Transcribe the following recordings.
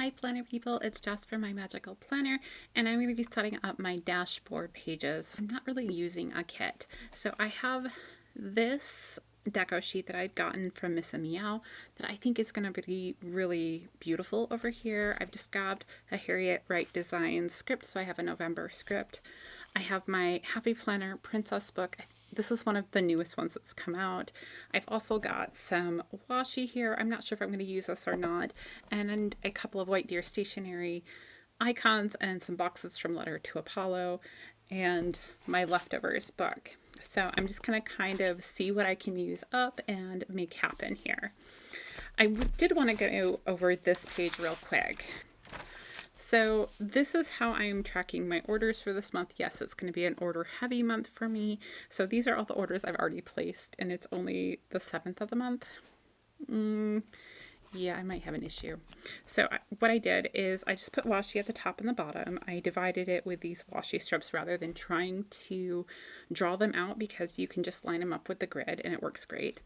Hi planner people, it's Jess from My Magical Planner, and I'm going to be setting up my dashboard pages. I'm not really using a kit. So I have this deco sheet that I'd gotten from Miss Meow that I think is going to be really beautiful over here. I've just grabbed a Harriet Wright Designs script, so I have a November script. I have my Happy Planner Princess book. This is one of the newest ones that's come out. I've also got some washi here. I'm not sure if I'm going to use this or not. And a couple of White Deer stationery icons and some boxes from Letter to Apollo and my leftovers book. So I'm just going to kind of see what I can use up and make happen here. I did want to go over this page real quick. So this is how I'm tracking my orders for this month. Yes, it's going to be an order heavy month for me. So these are all the orders I've already placed, and it's only the 7th of the month. Yeah, I might have an issue. So what I did is I just put washi at the top and the bottom. I divided it with these washi strips rather than trying to draw them out, because you can just line them up with the grid and it works great.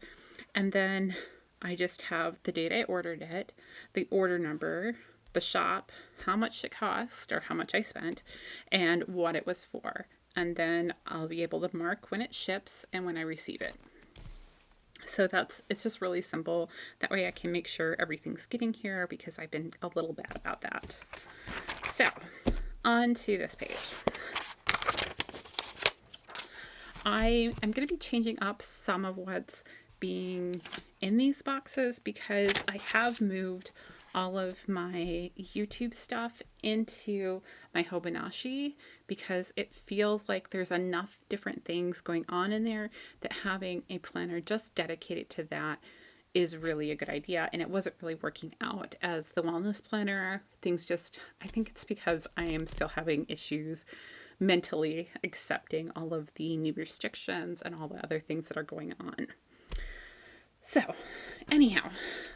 And then I just have the date I ordered it, the order number, the shop, how much it cost or how much I spent, and what it was for. And then I'll be able to mark when it ships and when I receive it. So it's just really simple. That way I can make sure everything's getting here, because I've been a little bad about that. So on to this page. I am going to be changing up some of what's being in these boxes, because I have moved all of my YouTube stuff into my Hobonichi, because it feels like there's enough different things going on in there that having a planner just dedicated to that is really a good idea. And it wasn't really working out as the wellness planner. I think it's because I am still having issues mentally accepting all of the new restrictions and all the other things that are going on. So anyhow,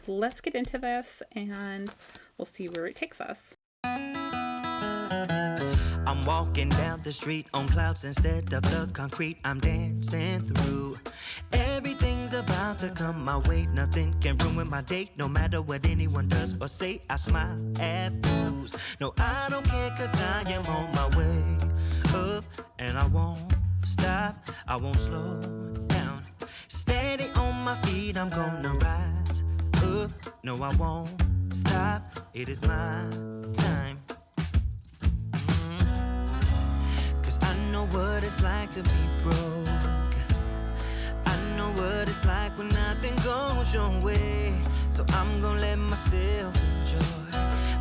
let's get into this and we'll see where it takes us. I'm walking down the street on clouds instead of the concrete I'm dancing through. Everything's about to come my way. Nothing can ruin my day, no matter what anyone does or say. I smile at fools. No, I don't care, 'cause I am on my way up, and I won't stop, I won't slow down. Steady on my feet, I'm gonna rise up. No, I won't stop, it is my time. 'Cause I know what it's like to be broke. I know what it's like when nothing goes your way. So I'm gonna let myself enjoy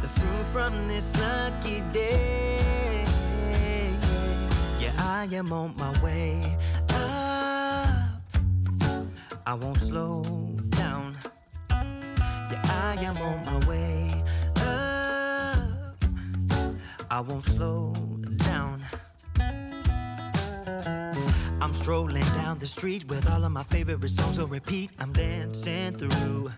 the fruit from this lucky day. Yeah, I am on my way up, I won't slow down. Yeah, I am on my way up, I won't slow down. I'm strolling down the street with all of my favorite songs on repeat. I'm dancing through.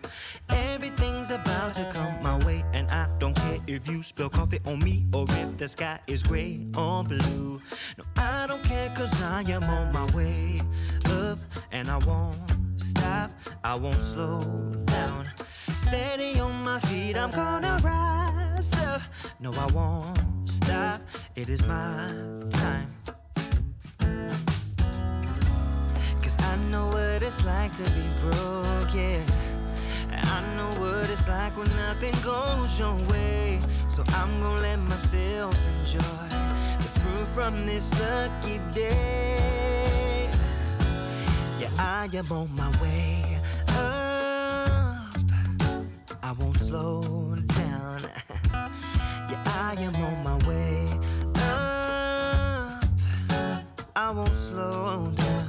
Everything's about to come my way, and I don't care if you spill coffee on me or if the sky is gray or blue. No, I don't care, 'cause I am on my way up, and I won't stop, I won't slow down. Steady on my feet, I'm gonna rise up. No, I won't stop, it is my time. 'Cause I know what it's like to be broke, yeah. I know what it's like when nothing goes your way. So I'm gonna let myself enjoy the fruit from this lucky day. Yeah, I am on my way up, I won't slow down. Yeah, I am on my way up, I won't slow down.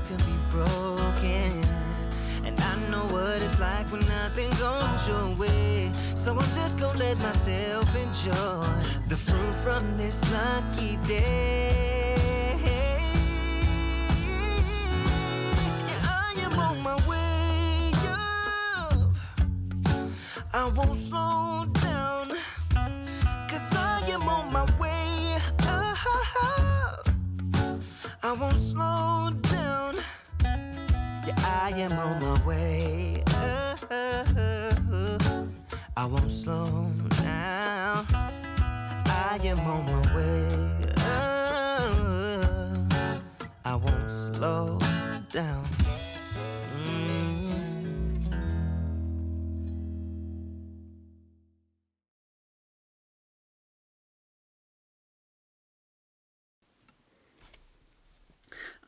To be broken, and I know what it's like when nothing goes your way. So I'm just gonna let myself enjoy the fruit from this lucky day. Yeah, I am on my way I won't slow down, 'cause I am on my way. I won't slow down. Yeah, I am on my way. I won't slow down. I am on my way. I won't slow down.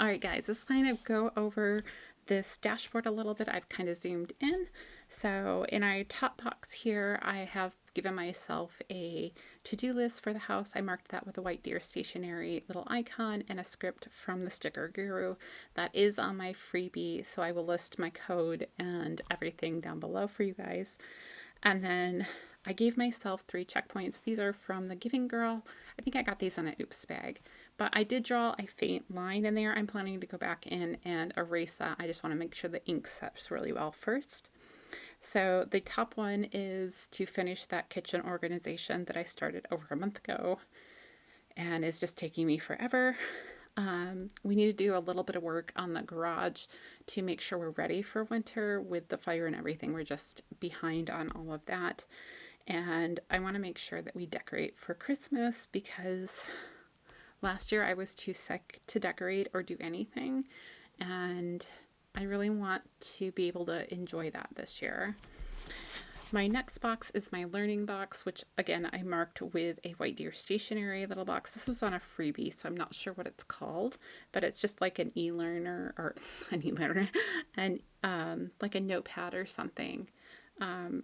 All right, guys, let's kind of go over this dashboard a little bit. I've kind of zoomed in. So in our top box here, I have given myself a to-do list for the house. I marked that with a white deer stationery little icon and a script from the Sticker Guru. That is on my freebie, so I will list my code and everything down below for you guys. And then I gave myself 3 checkpoints. These are from the Giving Girl. I think I got these on an Oops bag. But I did draw a faint line in there. I'm planning to go back in and erase that. I just want to make sure the ink sets really well first. So the top one is to finish that kitchen organization that I started over a month ago and is just taking me forever. We need to do a little bit of work on the garage to make sure we're ready for winter with the fire and everything. We're just behind on all of that. And I want to make sure that we decorate for Christmas because last year I was too sick to decorate or do anything. And I really want to be able to enjoy that this year. My next box is my learning box, which again I marked with a white deer stationery little box. This was on a freebie, so I'm not sure what it's called, but it's just like an e-learner or an e-learner and like a notepad or something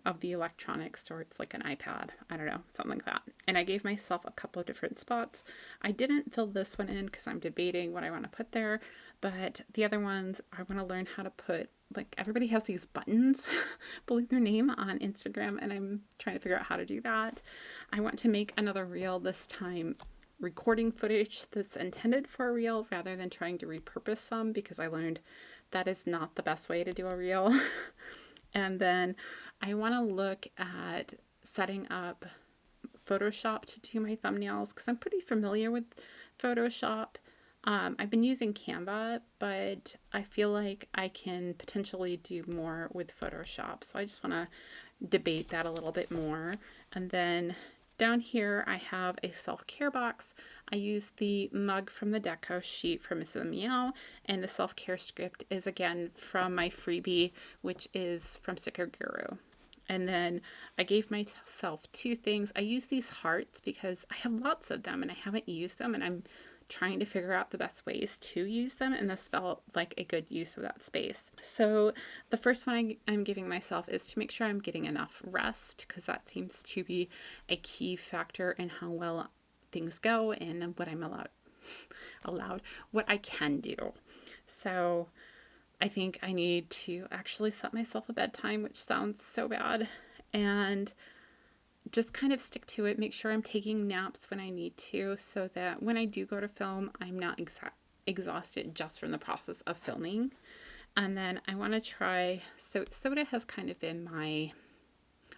of the electronics, or it's like an iPad. I don't know, something like that. And I gave myself a couple of different spots. I didn't fill this one in because I'm debating what I want to put there, but the other ones I want to learn how to put, like everybody has these buttons below their name on Instagram, and I'm trying to figure out how to do that. I want to make another reel this time, recording footage that's intended for a reel rather than trying to repurpose some, because I learned that is not the best way to do a reel. And then I want to look at setting up Photoshop to do my thumbnails because I'm pretty familiar with Photoshop. I've been using Canva, but I feel like I can potentially do more with Photoshop. So I just want to debate that a little bit more. And then down here, I have a self-care box. I use the mug from the deco sheet from Mrs. Meow, and the self-care script is again from my freebie, which is from Sticker Guru. And then I gave myself 2 things. I use these hearts because I have lots of them and I haven't used them, and I'm trying to figure out the best ways to use them, and this felt like a good use of that space. So the first one I'm giving myself is to make sure I'm getting enough rest, because that seems to be a key factor in how well things go and what I'm allowed, what I can do. So I think I need to actually set myself a bedtime, which sounds so bad, and just kind of stick to it. Make sure I'm taking naps when I need to, so that when I do go to film, I'm not exhausted just from the process of filming. And then I want to try, so soda has kind of been my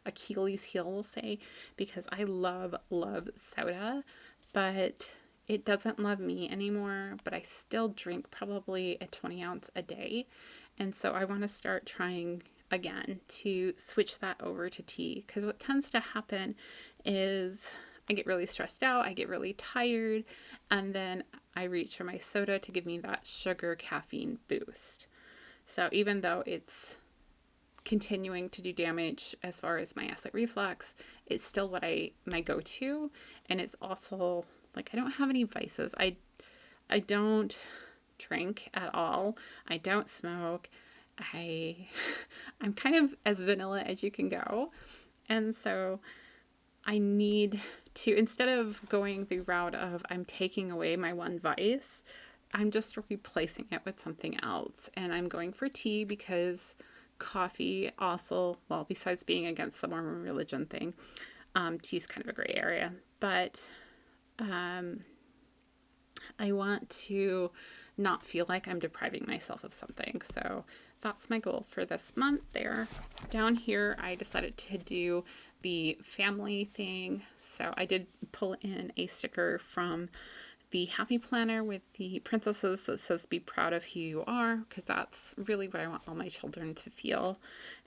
Achilles heel, we'll say, because I love soda, but it doesn't love me anymore. But I still drink probably a 20 ounce a day, and so I want to start trying again to switch that over to tea, because what tends to happen is I get really stressed out, I get really tired, and then I reach for my soda to give me that sugar caffeine boost. So even though it's continuing to do damage as far as my acid reflux, it's still my go-to, and it's also like I don't have any vices. I don't drink at all. I don't smoke. I'm kind of as vanilla as you can go. And so I need to, instead of going the route of I'm taking away my one vice, I'm just replacing it with something else. And I'm going for tea because coffee also, well, besides being against the Mormon religion thing, tea is kind of a gray area. But I want to not feel like I'm depriving myself of something. So that's my goal for this month there. Down here, I decided to do the family thing. So I did pull in a sticker from the Happy Planner with the princesses that says be proud of who you are, because that's really what I want all my children to feel.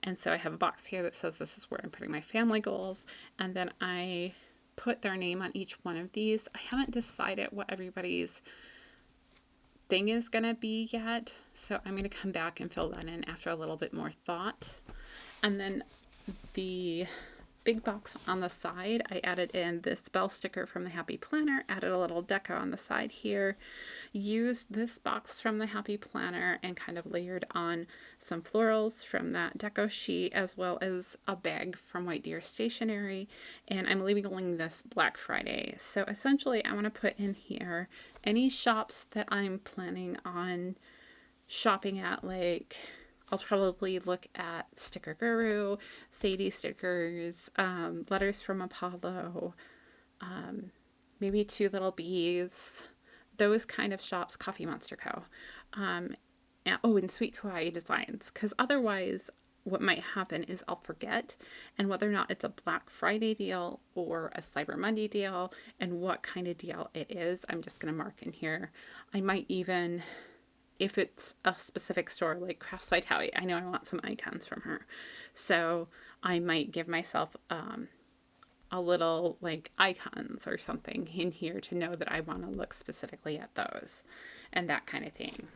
And so I have a box here that says this is where I'm putting my family goals, and then I put their name on each one of these. I haven't decided what everybody's thing is gonna be yet, so I'm gonna come back and fill that in after a little bit more thought. And then the big box on the side, I added in this bell sticker from the Happy Planner, added a little deco on the side here, used this box from the Happy Planner and kind of layered on some florals from that deco sheet, as well as a bag from White Deer Stationery, and I'm labeling this Black Friday. So essentially I want to put in here any shops that I'm planning on shopping at. Like, I'll probably look at Sticker Guru, Sadie stickers, Letters from Apollo, maybe Two Little Bees, those kind of shops, Coffee Monster Co. And Sweet Kawaii Designs, because otherwise what might happen is I'll forget, and whether or not it's a Black Friday deal or a Cyber Monday deal and what kind of deal it is, I'm just going to mark in here. I might even, if it's a specific store like Crafts by Taui, I know I want some icons from her. So I might give myself a little like icons or something in here to know that I want to look specifically at those and that kind of thing.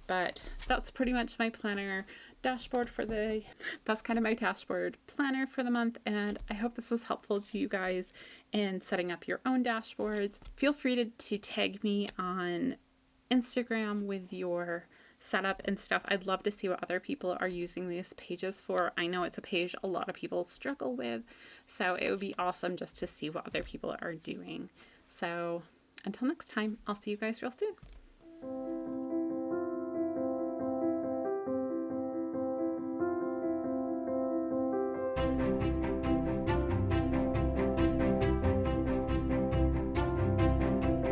But that's pretty much my planner dashboard that's kind of my dashboard planner for the month. And I hope this was helpful to you guys in setting up your own dashboards. Feel free to tag me on Instagram with your setup and stuff. I'd love to see what other people are using these pages for. I know it's a page a lot of people struggle with, so it would be awesome just to see what other people are doing. So until next time, I'll see you guys real soon.